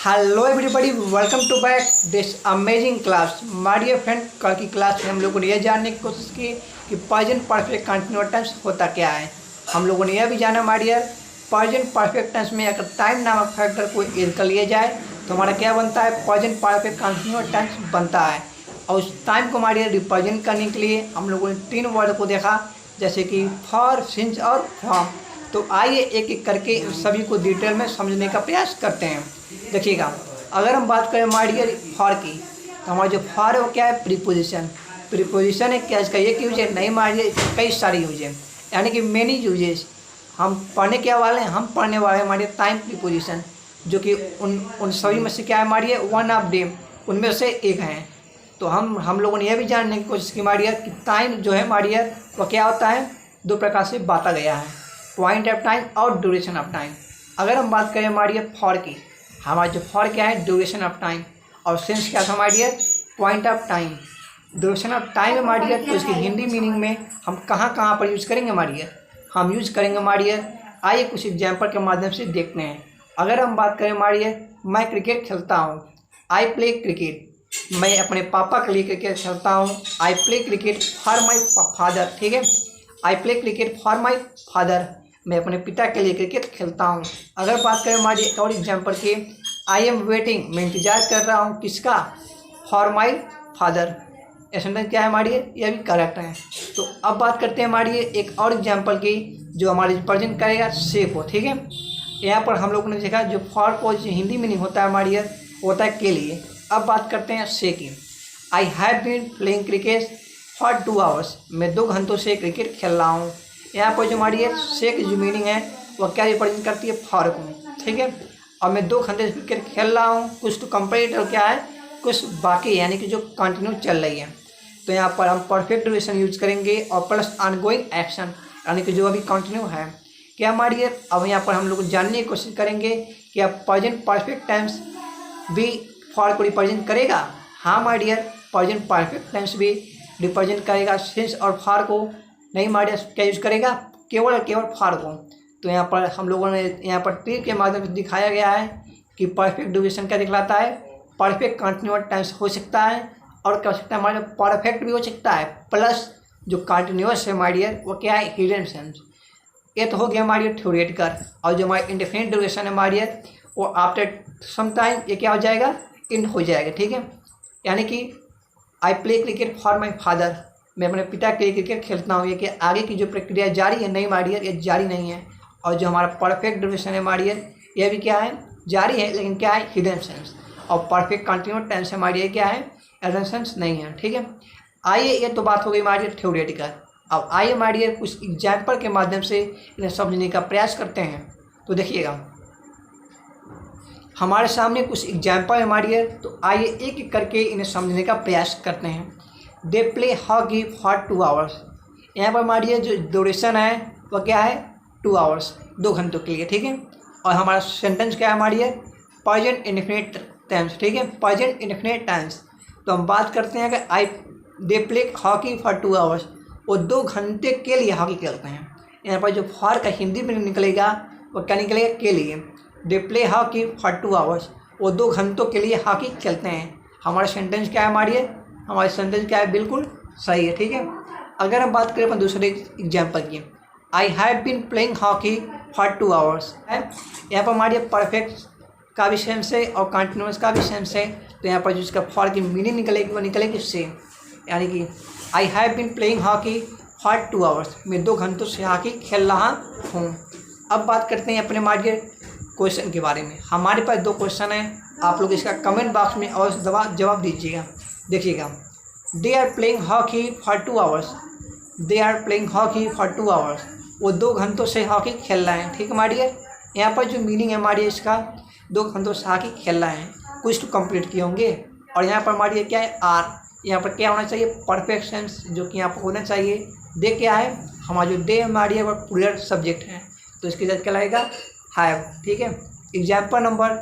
Hello everybody, welcome to back this amazing class. My dear friend, कल की class में हम लोगों ने यह जानने की कोशिश की कि प्रेजेंट परफेक्ट कंटिन्यूअस टेंस होता क्या है। हम लोगों ने यह भी जाना my dear, present perfect tense में अगर टाइम नामक फैक्टर को ऐड कर लिया जाए तो हमारा क्या बनता है, प्रेजेंट परफेक्ट कंटिन्यूअस टेंस बनता है। और उस टाइम को हमारे रिप्रेजेंट करने के लिए हम लोगों ने तीन वर्ड को देखा, जैसे कि फॉर, सिंस और फ्रॉम। तो आइए एक एक करके सभी को डिटेल में समझने का प्रयास करते हैं। देखिएगा, अगर हम बात करें माय डियर फॉर की, तो हमारा जो फॉर है वो क्या है, प्रीपोजिशन। प्रीपोजिशन है क्या, इसका एक यूज है, नहीं माय डियर, कई सारे यूज है, यानी कि मेनी यूजेस। हम पढ़ने क्या वाले हैं, हम पढ़ने वाले हैं हमारे टाइम प्रीपोजिशन, जो कि उन सभी में से क्या है my dear, one of them, उनमें से एक हैं। तो हम लोगों ने यह भी जानने की कोशिश की माय डियर कि टाइम जो है माय डियर वो क्या होता है, दो प्रकार से बांटा गया है, पॉइंट ऑफ टाइम और ड्यूरेशन ऑफ टाइम। अगर हम बात करें माय डियर फॉर की, हमारा जो फॉर क्या है, ड्यूरेशन ऑफ टाइम, और सिंस क्या था my dear, point of time. Duration of time है माय डियर, तो इसकी हिंदी मीनिंग में हम कहाँ पर यूज़ करेंगे माय डियर, हम यूज़ करेंगे माय डियर, आइए कुछ एग्जाम्पल के माध्यम से देखते हैं। अगर हम बात करें माय डियर, मैं क्रिकेट खेलता हूँ, आई प्ले क्रिकेट, मैं अपने पापा के लिए क्रिकेट खेलता हूँ, I play cricket for my father. ठीक है, I play cricket for my father, मैं अपने पिता के लिए क्रिकेट खेलता हूँ। अगर बात करें हमारी एक और एग्जाम्पल की, आई एम वेटिंग, मैं इंतजार कर रहा हूँ, किसका, फॉर माई फादर। ये सेंटेंस क्या है हमारी, यह भी करेक्ट है। तो अब बात करते हैं हमारी एक और एग्जाम्पल की, जो हमारी प्रेजेंट करेगा से को। ठीक है, यहाँ पर हम लोगों ने देखा जो फॉर को जो हिंदी मीनिंग होता है हमारी होता है के लिए। अब बात करते हैं से की, I have been playing cricket for 2 hours, मैं 2 घंटों से क्रिकेट खेल रहा हूँ। यहाँ पर जो हमारी से की जो मीनिंग है वह क्या रिप्रेजेंट करती है, फॉर को। ठीक है, और मैं 2 घंटे से क्रिकेट खेल रहा हूँ, कुछ तो कंप्लीट और क्या है, कुछ बाकी, यानी कि जो कंटिन्यू चल रही है। तो यहाँ पर हम परफेक्ट ड्यूरेशन यूज करेंगे और प्लस ऑनगोइंग एक्शन, यानी कि जो अभी कंटिन्यू है। क्या हमारी अब यहाँ पर हम लोग जानने की कोशिश करेंगे कि अब प्रेजेंट परफेक्ट टेंस भी फॉर को रिप्रेजेंट करेगा। हाँ my dear, present perfect tense भी रिप्रेजेंट करेगा, सिंस और फॉर को नहीं माय डियर क्या यूज करेगा, केवल और केवल फॉर को। तो यहाँ पर हम लोगों ने यहाँ पर ट्री के माध्यम से दिखाया गया है कि परफेक्ट ड्यूरेशन क्या दिखलाता है, परफेक्ट कंटिन्यूअस टेंस हो सकता है, और क्या हो सकता है हमारे परफेक्ट भी हो सकता है, प्लस जो कंटिन्यूअस है माय डियर वो क्या है, हिडन सेंस। ये तो हो गया हमारी थ्योरेटिकल। और जो हमारी इंडेफिनिट ड्यूरेशन है हमारी वो आफ्टर सम टाइम ये क्या हो जाएगा, इन हो जाएगा। ठीक है, यानी कि I play cricket for my father, मैं अपने पिता के लिए क्रिकेट खेलता हूँ, ये कि आगे की जो प्रक्रिया जारी है, नहीं माय डियर ये जारी नहीं है। और जो हमारा परफेक्ट ड्यूरेशन है माय डियर ये भी क्या है, जारी है, लेकिन क्या है, हिडन सेंस। और परफेक्ट कंटिन्यूअस टेंस है माय डियर क्या है, हिडन सेंस नहीं है। ठीक है, आइए ये तो बात हो गई माय डियर थ्योरेटिकल। अब आइए माय डियर कुछ एग्जाम्पल के माध्यम से इन्हें समझने का प्रयास करते हैं। तो देखिएगा, हमारे सामने कुछ एग्जाम्पल है हमारी है, तो आइए एक एक करके इन्हें समझने का प्रयास करते हैं। They play hockey for 2 hours, यहाँ पर हमारी जो ड्यूरेशन है वह क्या है, 2 आवर्स, 2 घंटों के लिए। ठीक है, और हमारा सेंटेंस क्या है हमारी है, प्रेजेंट इंडेफिनिट टेंस। ठीक है, प्रेजेंट इंडेफिनिट टेंस। तो हम बात करते हैं कि they play hockey for 2 hours, वो 2 घंटे के लिए हॉकी खेलते हैं। यहाँ पर जो फॉर का हिंदी में निकलेगा वो क्या निकलेगा, के लिए। They play hockey for 2 hours, वो 2 घंटों के लिए हॉकी खेलते हैं। हमारा सेंटेंस क्या है हमारी हमारी सेंटेंस क्या है, बिल्कुल सही है। ठीक है, अगर हम बात करें अपन दूसरे एग्जाम्पल की, I have been playing hockey for 2 hours है, यहाँ पर हमारी परफेक्ट का भी सेंस है और कंटिन्यूअस का भी सेंस है। तो यहाँ पर जो इसका फॉर की मीनिंग निकलेगी वो निकलेगी से, यानी कि I have been playing hockey for 2 hours, मैं 2 घंटों से हॉकी खेल रहा हूँ। अब बात करते हैं अपने माय डियर क्वेश्चन के बारे में। हमारे पास 2 क्वेश्चन हैं, आप लोग इसका कमेंट बॉक्स में और जवाब दीजिएगा। देखिएगा, they are playing hockey for 2 hours, they are playing hockey for 2 hours, वो 2 घंटों से हॉकी खेल रहे हैं। ठीक है हमारी यहाँ पर जो मीनिंग है हमारी इसका, 2 घंटों से हॉकी खेल रहे हैं, कुछ तो कंप्लीट किए होंगे। और यहाँ पर हमारी क्या है, आर, यहाँ पर क्या होना चाहिए, परफेक्ट सेंस, जो कि यहाँ पर होना चाहिए। दे क्या है, हमारा जो दे हमारी है वह प्लूरल सब्जेक्ट है, तो इसके साथ क्या लगेगा, हैव। ठीक है, एग्जाम्पल नंबर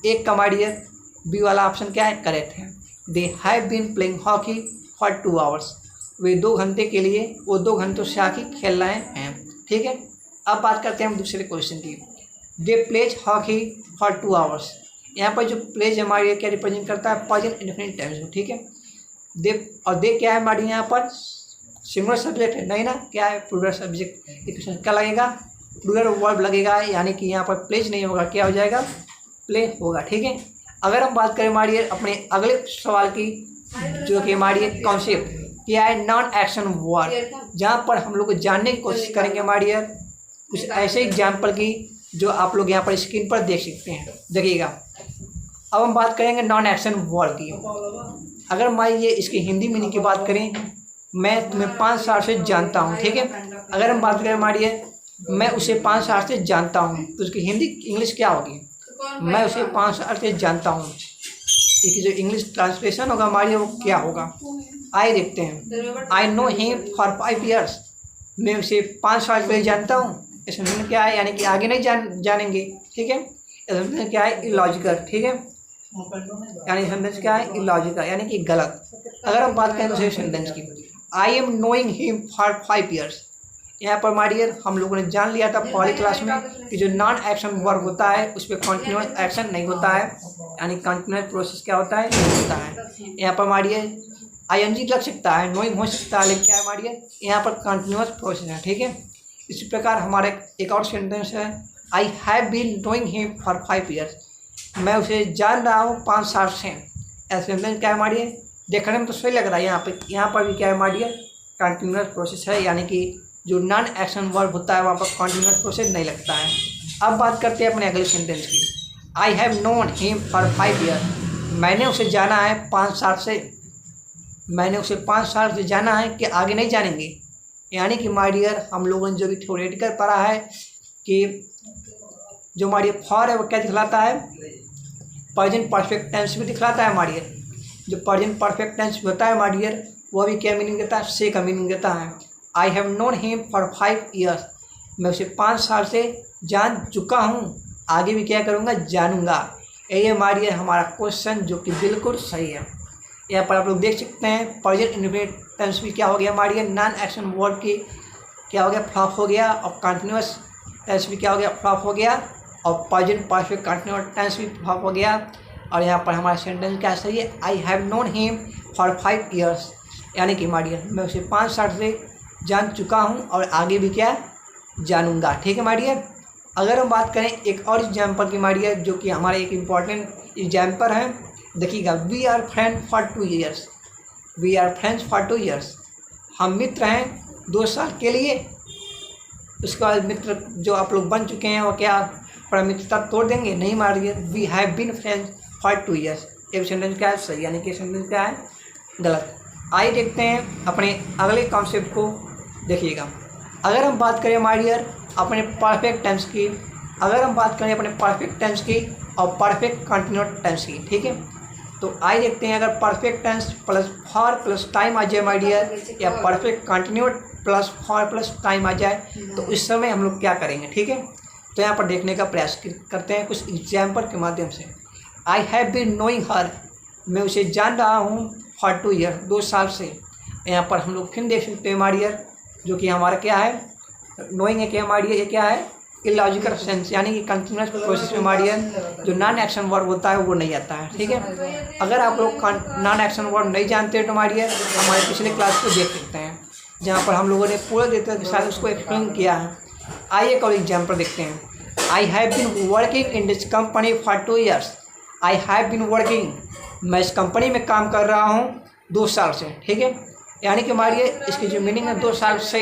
1 का हमारी बी वाला ऑप्शन क्या है, करेक्ट है। They have been playing hockey for 2 hours, वे 2 घंटे के लिए वो 2 घंटों से हॉकी खेल रहे हैं। ठीक है, अब बात करते हैं हम दूसरे क्वेश्चन की। दे प्लेज हॉकी फॉर 2 आवर्स, यहाँ पर जो प्लेज हमारी क्या रिप्रेजेंट करता है, प्रेजेंट इंडेफिनिट टेंस को, ठीक है। दे क्या है हमारी यहाँ पर सिंगुलर सब्जेक्ट है, नहीं ना, क्या है प्लूरल सब्जेक्ट। क्वेश्चन क्या लगेगा, प्लूरल वर्ब लगेगा, यानी कि यहाँ पर प्लेज नहीं होगा, क्या हो जाएगा, प्ले होगा, ठीक है। अगर हम बात करें हमारी अपने अगले सवाल की, जो कि हमारी कॉन्सेप्ट क्या है, नॉन एक्शन वर्ब, जहाँ पर हम लोग जानने की कोशिश करेंगे हमारी कुछ ऐसे एग्जाम्पल की जो आप लोग यहाँ पर स्क्रीन पर देख सकते हैं, देखिएगा। अब हम बात करेंगे नॉन एक्शन वर्ब की। अगर मान लीजिए इसकी हिंदी मीनिंग की बात करें, मैं तुम्हें 5 साल से जानता हूँ, ठीक है। अगर हम बात करें हमारी मैं उसे 5 साल से जानता हूँ, तो उसकी हिंदी इंग्लिश क्या होगी, मैं उसे 5 साल से जानता हूँ। इसकी जो इंग्लिश ट्रांसलेशन होगा हमारी वो क्या होगा, आइए देखते हैं। I know him for 5 years, मैं उसे 5 साल पहले जानता हूँ। इसमें क्या है, यानी कि आगे नहीं जानेंगे, ठीक है। इसमें क्या है, इलॉजिकल, ठीक है, यानी सेंटेंस क्या है, इलॉजिकल, यानी कि गलत। अगर हम बात करें दूसरे सेंटेंस की, I am knowing him for 5 years, यहाँ पर हमारी हम लोगों ने जान लिया था पहली क्लास में कि जो नॉन एक्शन वर्ब होता है उस पर कंटिन्यूस एक्शन नहीं होता है, यानी कंटिन्यूस प्रोसेस क्या होता है, नहीं होता है। यहाँ पर हमारी ING लग सकता है, नोइंग हो सकता है, लेकिन क्या है हमारी यहाँ पर कंटिन्यूस प्रोसेस है, ठीक है। इसी प्रकार हमारा एक और सेंटेंस है, I have been knowing him for 5 years, मैं उसे जान रहा हूँ 5 साल से। ऐसे सेंटेंस क्या है हमारी देखने में तो सही लग रहा है, यहाँ पर भी क्या है हमारी कंटिन्यूस प्रोसेस है, यानी कि जो नॉन एक्शन वर्ब होता है वहाँ पर कंटिन्यूस प्रोसेस नहीं लगता है। अब बात करते हैं अपने अगले सेंटेंस की, I have known him for 5 year, मैंने उसे जाना है 5 साल से, मैंने उसे 5 साल से जाना है, कि आगे नहीं जानेंगे। यानी कि माय डियर हम लोगों ने जो भी थ्योरेटिकल पढ़ा है कि जो हमारी फॉर है वो क्या दिखलाता है, प्रेजेंट परफेक्ट टेंस भी दिखलाता है हमारी। जो प्रेजेंट परफेक्ट टेंस होता है हमारी वो भी क्या मीनिंग देता है, से का मीनिंग देता है। I have known him for 5 years, मैं उसे 5 साल से जान चुका हूँ, आगे भी क्या करूँगा, जानूँगा। ये हमारी हमारा क्वेश्चन जो कि बिल्कुल सही है। यहाँ पर आप लोग देख सकते हैं प्रेजेंट इंडेफिनिट टेंस भी क्या हो गया हमारी नॉन एक्शन वर्ब की क्या हो गया, फ्लॉप हो गया, और कंटिन्यूस टेंस भी क्या हो गया, फ्लॉप हो गया, और प्रेजेंट परफेक्ट कंटिन्यूस टेंस भी फ्लॉप हो गया। और यहाँ पर हमारा सेंटेंस क्या सही है, I have known him for 5 years, यानी कि हमारी मैं उसे 5 साल से जान चुका हूँ और आगे भी क्या जानूँगा, ठीक है हमारी। अगर हम बात करें एक और एग्जाम्पल की हमारी जो कि हमारा एक इम्पॉर्टेंट एग्जाम्पल है, देखिएगा। We are friend for 2 years, we are friends for 2 years, हम मित्र हैं 2 साल के लिए। उसके बाद मित्र जो आप लोग बन चुके हैं वो क्या पर मित्रता तोड़ देंगे, नहीं मारिए। We have been friends for 2 years, एक सेंटेंस क्या है सही, यानी कि सेंटेंस क्या है गलत। आइए देखते हैं अपने अगले कॉन्सेप्ट को, देखिएगा। अगर हम बात करें हमारी अपने परफेक्ट टेंस की, अगर हम बात करें अपने परफेक्ट टेंस की और परफेक्ट कंटिन्यूस टेंस की, ठीक है, तो आइए देखते हैं। अगर perfect tense plus for plus time आ जाए हमारी या perfect continuous plus for plus time आ जाए तो इस समय हम लोग क्या करेंगे, ठीक है। तो यहाँ पर देखने का प्रयास करते हैं कुछ एग्जाम्पल के माध्यम से। आई हैव बीन नोइंग हर, मैं उसे जान रहा हूँ फॉर 2 ईयर, 2 साल से। यहाँ पर हम लोग फिर देख सकते हैं हमारी जो कि हमारा क्या है, नोइंग है कि हमारी ये क्या है, इलॉजिकल सेंस, यानी कि कंटिन्यूस प्रोसेस में हमारी जो नॉन एक्शन वर्ब होता है वो नहीं आता है, ठीक है। अगर आप लोग नॉन एक्शन वर्ब नहीं जानते तो हमारी हमारे पिछले क्लास को देख सकते हैं, जहाँ पर हम लोगों ने पूरे देते के साथ उसको एक्सप्लेन किया है। आइए एक और एग्जाम्पल देखते हैं। I have been working in this company for 2 years, I have been working, मैं इस कंपनी में काम कर रहा हूँ 2 साल से, ठीक है। यानी कि हमारी इसकी जो मीनिंग है 2 साल से,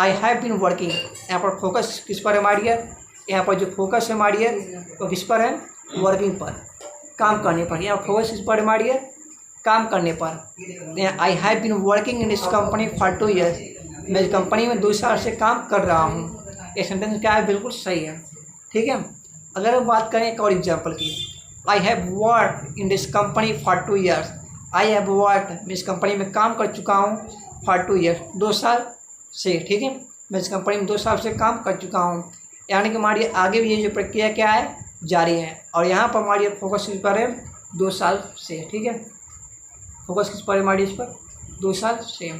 आई हैव बीन वर्किंग। यहाँ पर फोकस किस पर है हमारी यहाँ पर जो फोकस है हमारी वो किस पर है, वर्किंग पर, काम करने पर। यहाँ फोकस किस पर हमारी काम करने पर। I have been working in this company for 2 years, मैं इस कंपनी में 2 साल से काम कर रहा हूँ। ये सेंटेंस क्या है, बिल्कुल सही है, ठीक है। अगर हम बात करें एक और एग्जाम्पल की, I have work in this company for 2 years, I have work, मैं इस कंपनी में काम कर चुका हूँ फॉर 2 ईयर्स, 2 साल से, ठीक है। मैं इस कंपनी में 2 साल से काम कर चुका हूँ, यानी कि हमारी आगे भी ये जो प्रक्रिया क्या है जारी है। और यहाँ पर हमारी फोकस किस पर है, 2 साल से, ठीक है। फोकस किस पर है हमारी, इस पर 2 साल से,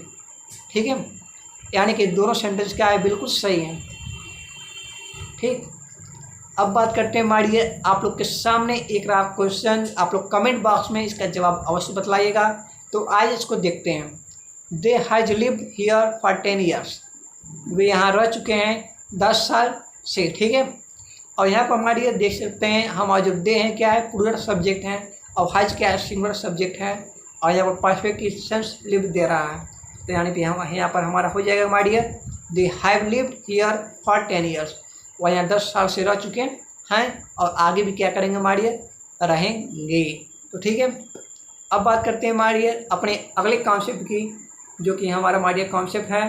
ठीक है। यानी कि दोनों सेंटेंस क्या है, बिल्कुल सही है, ठीक। अब बात करते हैं हमारी आप लोग के सामने एक रहा क्वेश्चन, आप लोग कमेंट बॉक्स में इसका जवाब अवश्य बतलाइएगा। तो आज इसको देखते हैं। They has lived here for 10 years, वे यहाँ रह चुके हैं 10 साल से, ठीक है। और यहाँ पर हमारी देख सकते हैं हमारा जो दे हैं क्या है, प्लूरल सब्जेक्ट है, और हैज क्या है, सिंगुलर सब्जेक्ट है, और यहाँ पर परफेक्ट टेंस लिव दे रहा है। तो यानी कि हम यहाँ पर हमारा हो जाएगा हमारी they have lived here for 10 years, वह यहाँ 10 साल से रह चुके हैं और आगे भी क्या करेंगे हमारी रहेंगे। तो ठीक है, अब बात करते हैं हमारी अपने अगले कॉन्सेप्ट की, जो कि हमारा हमारी कॉन्सेप्ट है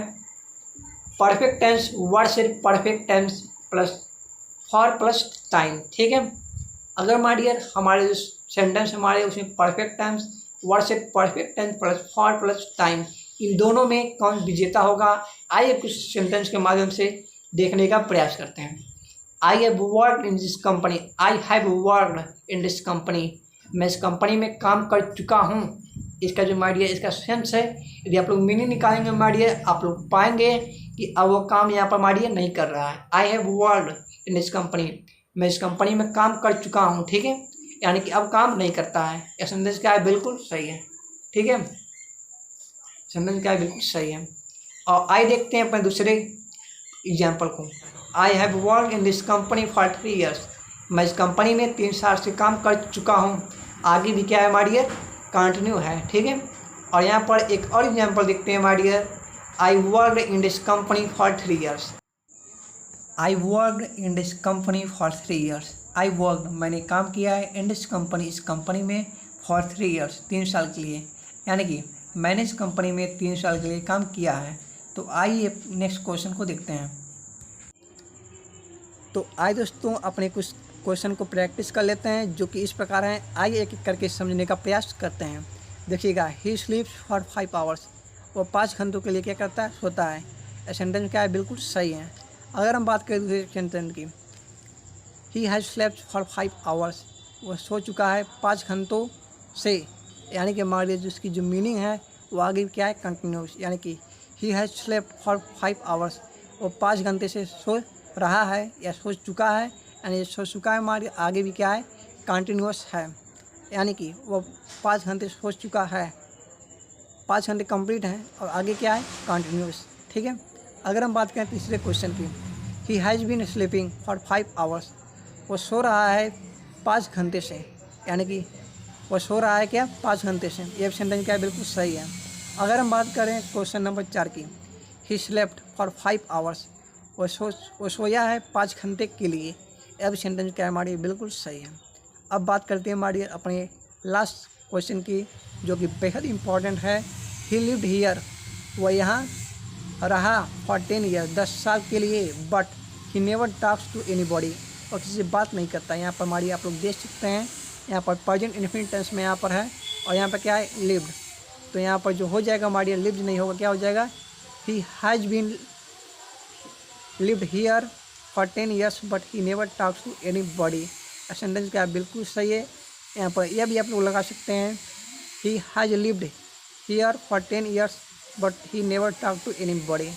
परफेक्ट टेंस। वर्ड से perfect tense plus for plus time, ठीक है। अगर हमारे जो सेंटेंस हमारे उसमें परफेक्ट टेंस, वर्ड से perfect tense plus for plus time, इन दोनों में कौन विजेता होगा, आइए कुछ सेंटेंस के माध्यम से देखने का प्रयास करते हैं। I have worked in this company, I have worked in this company, मैं इस कंपनी में काम कर चुका हूँ। इसका जो माइडिया इसका सेंस है, यदि आप लोग मीनिंग निकालेंगे माइडिया, आप लोग पाएंगे कि अब वो काम यहाँ पर माइडिया नहीं कर रहा है। I have worked in this company, मैं इस कंपनी में काम कर चुका हूँ, ठीक है, यानी कि अब काम नहीं करता है। यह सेंटेंस क्या है, बिल्कुल सही है, ठीक है, सेंटेंस क्या है, बिल्कुल सही है। और आई देखते हैं अपने दूसरे एग्जाम्पल को। I have worked in this company for 3 years, मैं इस कंपनी में 3 साल से काम कर चुका हूँ। आगे भी क्या है हमारी कंटिन्यू है, ठीक है। और यहाँ पर एक और एग्जाम्पल देखते हैं हमारी I worked in this company for 3 years, I worked in this company for 3 years, I worked मैंने काम किया है, इन दिस कंपनी इस कंपनी में, फॉर 3 ईयर्स 3 साल के लिए, यानी कि मैंने इस कंपनी में 3 साल के लिए काम किया है। तो आइए नेक्स्ट क्वेश्चन को देखते हैं। तो आइए दोस्तों अपने कुछ क्वेश्चन को प्रैक्टिस कर लेते हैं, जो कि इस प्रकार हैं। आइए एक एक करके समझने का प्रयास करते हैं। देखिएगा, ही स्लीप्स फॉर 5 आवर्स, वो 5 घंटों के लिए क्या करता है, सोता है। यह सेंटेंस क्या है, बिल्कुल सही है। अगर हम बात करें दूसरे सेंटेंस की, he has slept for 5 hours, वो सो चुका है 5 घंटों से, यानी कि हमारे जो उसकी जो मीनिंग है वो आगे क्या है, कंटिन्यूस, यानी कि he has slept for 5 hours, वो 5 घंटे से सो रहा है या सो चुका है, यानी सो चुका है हमारे आगे भी क्या है, कंटिन्यूस है, यानी कि वो 5 घंटे सो चुका है, 5 घंटे कंप्लीट हैं और आगे क्या है, कंटिन्यूस, ठीक है। अगर हम बात करें तीसरे क्वेश्चन की, he has been sleeping for 5 hours, वो सो रहा है 5 घंटे से, यानी कि वो सो रहा है क्या, 5 घंटे से। ये सेंटेंस क्या है, बिल्कुल सही है। अगर हम बात करें क्वेश्चन नंबर 4 की, ही स्लेप्ट फॉर 5 आवर्स, वो सोया है 5 घंटे के लिए। अब सेंटेंस क्या है हमारी, बिल्कुल सही है। अब बात करते हैं हमारी अपने लास्ट क्वेश्चन की, जो कि बेहद इंपॉर्टेंट है। ही लिव्ड हियर, वह यहाँ रहा फॉर 10 ईयर 10 साल के लिए, but he never talks to anybody, और किसी से बात नहीं करता। यहाँ पर हमारी आप लोग देख सकते हैं, यहाँ पर प्रेजेंट इन्फिनिट टेंस में यहाँ पर है, और यहाँ पर क्या है, लिव्ड। तो यहाँ पर जो हो जाएगा हमारी लिव्ड नहीं होगा, क्या हो जाएगा, he has been lived here for 10 years but he never talks to anybody. Sentence क्या है, बिल्कुल सही है। यहाँ पर यह भी आप लोग लगा सकते हैं, he has lived here for 10 years but he never talk to anybody.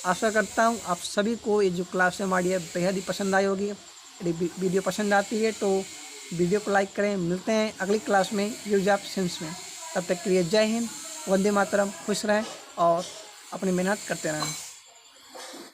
आशा करता हूँ आप सभी को ये जो क्लास है हमारी बेहद ही पसंद आई होगी। यदि वीडियो पसंद आती है तो वीडियो को लाइक करें। मिलते हैं अगली क्लास में यूज ऑफ सेंस में। तब तक के लिए जय हिंद, वंदे मातरम, खुश रहें और अपनी मेहनत करते रहें।